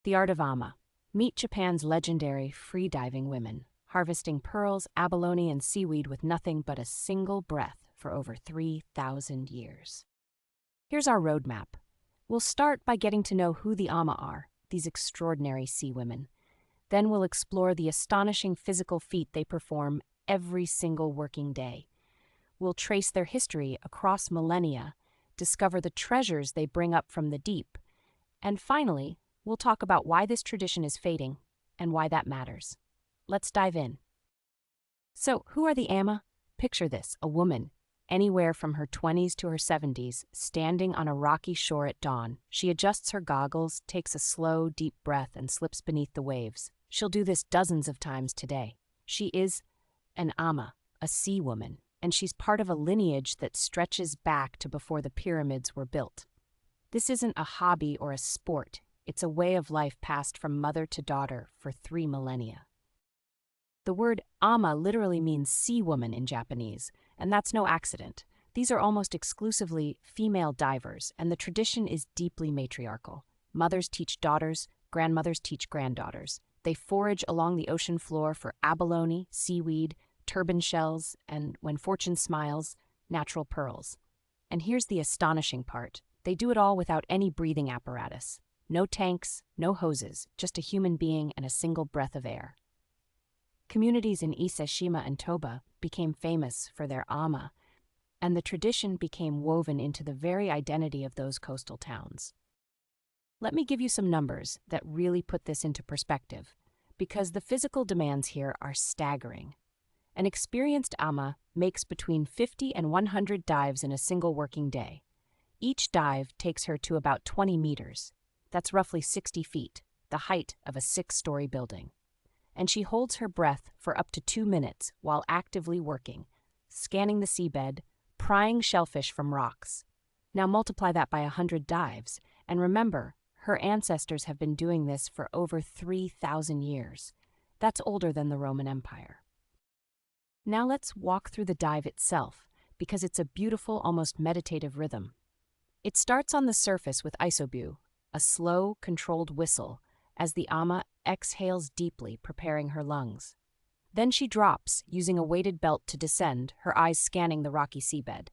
The art of ama. Meet Japan's legendary freediving women, harvesting pearls, abalone, and seaweed with nothing but a single breath for over 3,000 years. Here's our roadmap. We'll start by getting to know who the ama are, these extraordinary sea women. Then we'll explore the astonishing physical feat they perform every single working day. We'll trace their history across millennia, discover the treasures they bring up from the deep, and finally, we'll talk about why this tradition is fading and why that matters. Let's dive in. So, who are the ama? Picture this, a woman, anywhere from her 20s to her 70s, standing on a rocky shore at dawn. She adjusts her goggles, takes a slow, deep breath, and slips beneath the waves. She'll do this dozens of times today. She is an ama, a sea woman, and she's part of a lineage that stretches back to before the pyramids were built. This isn't a hobby or a sport. It's a way of life passed from mother to daughter for 3 millennia. The word ama literally means sea woman in Japanese, and that's no accident. These are almost exclusively female divers, and the tradition is deeply matriarchal. Mothers teach daughters, grandmothers teach granddaughters. They forage along the ocean floor for abalone, seaweed, turban shells, and, when fortune smiles, natural pearls. And here's the astonishing part. They do it all without any breathing apparatus. No tanks, no hoses, just a human being and a single breath of air. Communities in Ise-Shima and Toba became famous for their ama, and the tradition became woven into the very identity of those coastal towns. Let me give you some numbers that really put this into perspective, because the physical demands here are staggering. An experienced ama makes between 50 and 100 dives in a single working day. Each dive takes her to about 20 meters. That's roughly 60 feet, the height of a 6-story building. And she holds her breath for up to 2 minutes while actively working, scanning the seabed, prying shellfish from rocks. Now multiply that by 100 dives, and remember, her ancestors have been doing this for over 3,000 years. That's older than the Roman Empire. Now let's walk through the dive itself, because it's a beautiful, almost meditative rhythm. It starts on the surface with isobu, a slow, controlled whistle, as the ama exhales deeply, preparing her lungs. Then she drops, using a weighted belt to descend, her eyes scanning the rocky seabed.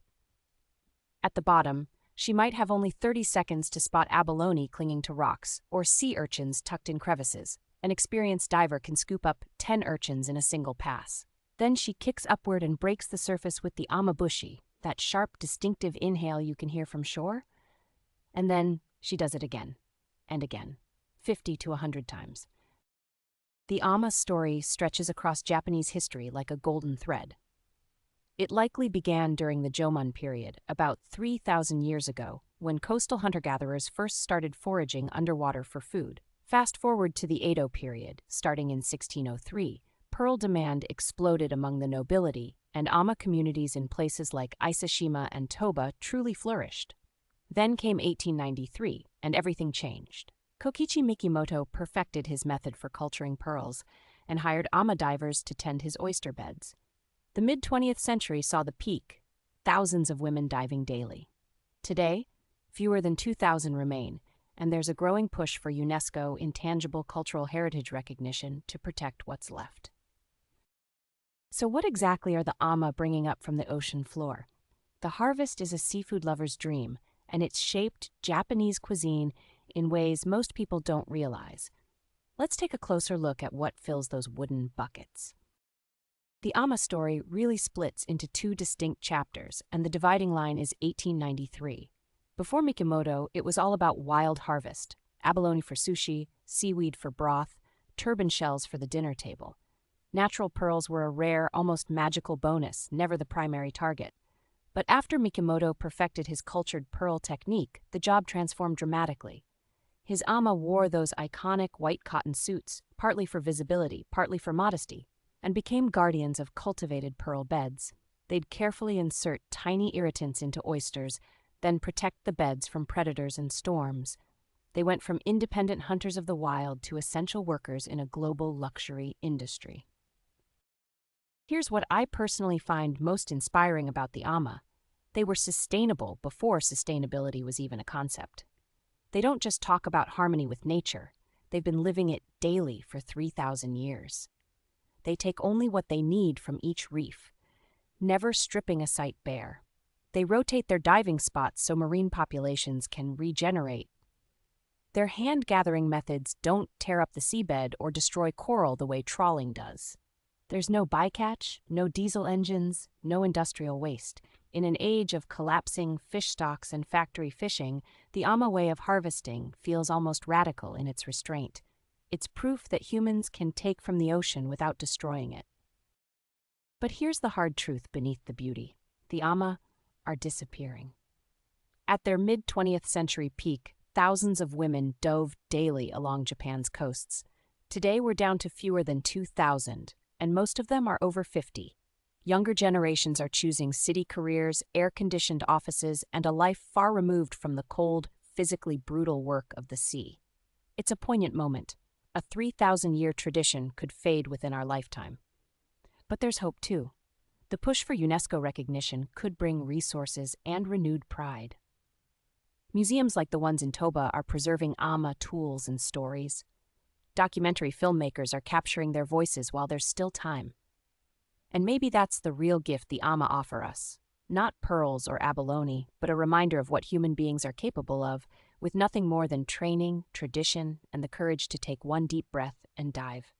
At the bottom, she might have only 30 seconds to spot abalone clinging to rocks, or sea urchins tucked in crevices. An experienced diver can scoop up 10 urchins in a single pass. Then she kicks upward and breaks the surface with the amabushi, that sharp, distinctive inhale you can hear from shore. And then she does it again, and again, 50 to 100 times. The ama story stretches across Japanese history like a golden thread. It likely began during the Jomon period, about 3,000 years ago, when coastal hunter-gatherers first started foraging underwater for food. Fast forward to the Edo period, starting in 1603, pearl demand exploded among the nobility, and ama communities in places like Ise-Shima and Toba truly flourished. Then came 1893, and everything changed. Kokichi Mikimoto perfected his method for culturing pearls and hired ama divers to tend his oyster beds. The mid-20th century saw the peak, thousands of women diving daily. Today, fewer than 2,000 remain, and there's a growing push for UNESCO intangible cultural heritage recognition to protect what's left. So what exactly are the ama bringing up from the ocean floor? The harvest is a seafood lover's dream, and it's shaped Japanese cuisine in ways most people don't realize. Let's take a closer look at what fills those wooden buckets. The ama story really splits into 2 distinct chapters, and the dividing line is 1893. Before Mikimoto, it was all about wild harvest, abalone for sushi, seaweed for broth, turban shells for the dinner table. Natural pearls were a rare, almost magical bonus, never the primary target. But after Mikimoto perfected his cultured pearl technique, the job transformed dramatically. His ama wore those iconic white cotton suits, partly for visibility, partly for modesty, and became guardians of cultivated pearl beds. They'd carefully insert tiny irritants into oysters, then protect the beds from predators and storms. They went from independent hunters of the wild to essential workers in a global luxury industry. Here's what I personally find most inspiring about the ama. They were sustainable before sustainability was even a concept. They don't just talk about harmony with nature. They've been living it daily for 3,000 years. They take only what they need from each reef, never stripping a site bare. They rotate their diving spots so marine populations can regenerate. Their hand-gathering methods don't tear up the seabed or destroy coral the way trawling does. There's no bycatch, no diesel engines, no industrial waste. In an age of collapsing fish stocks and factory fishing, the AMA way of harvesting feels almost radical in its restraint. It's proof that humans can take from the ocean without destroying it. But here's the hard truth beneath the beauty. The AMA are disappearing. At their mid-20th century peak, thousands of women dove daily along Japan's coasts. Today we're down to fewer than 2,000, and most of them are over 50. Younger generations are choosing city careers, air-conditioned offices, and a life far removed from the cold, physically brutal work of the sea. It's a poignant moment. A 3,000-year tradition could fade within our lifetime. But there's hope too. The push for UNESCO recognition could bring resources and renewed pride. Museums like the ones in Toba are preserving AMA tools and stories. Documentary filmmakers are capturing their voices while there's still time. And maybe that's the real gift the AMA offer us. Not pearls or abalone, but a reminder of what human beings are capable of, with nothing more than training, tradition, and the courage to take one deep breath and dive.